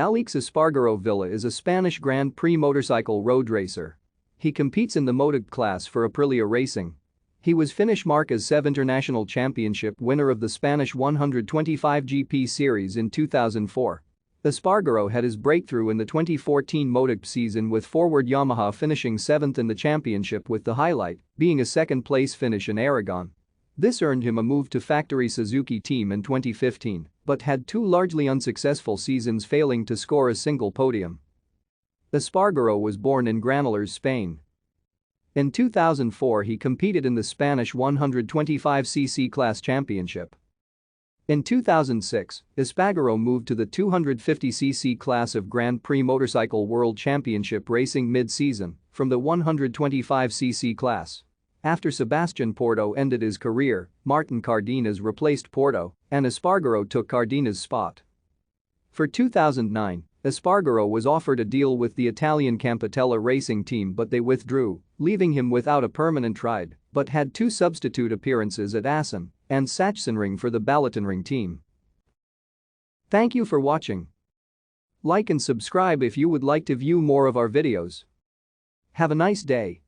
Aleix Espargaró Villà is a Spanish Grand Prix motorcycle road racer. He competes in the MotoGP class for Aprilia Racing. He was Finnish FIM CEV International Championship winner of the Spanish 125 GP series in 2004. Espargaró had his breakthrough in the 2014 MotoGP season with Forward Yamaha, finishing 7th in the championship, with the highlight being a second-place finish in Aragon. This earned him a move to Factory Suzuki Team in 2015, but had two largely unsuccessful seasons, failing to score a single podium. Espargaró was born in Granollers, Spain. In 2004 he competed in the Spanish 125cc class championship. In 2006, Espargaró moved to the 250cc class of Grand Prix Motorcycle World Championship Racing mid-season from the 125cc class. After Sebastian Porto ended his career, Martin Cardenas replaced Porto, and Espargaró took Cardenas' spot. For 2009, Espargaró was offered a deal with the Italian Campatella Racing team, but they withdrew, leaving him without a permanent ride, but had two substitute appearances at Assen and Sachsenring for the Balatonring team. Thank you for watching. Like and subscribe if you would like to view more of our videos. Have a nice day.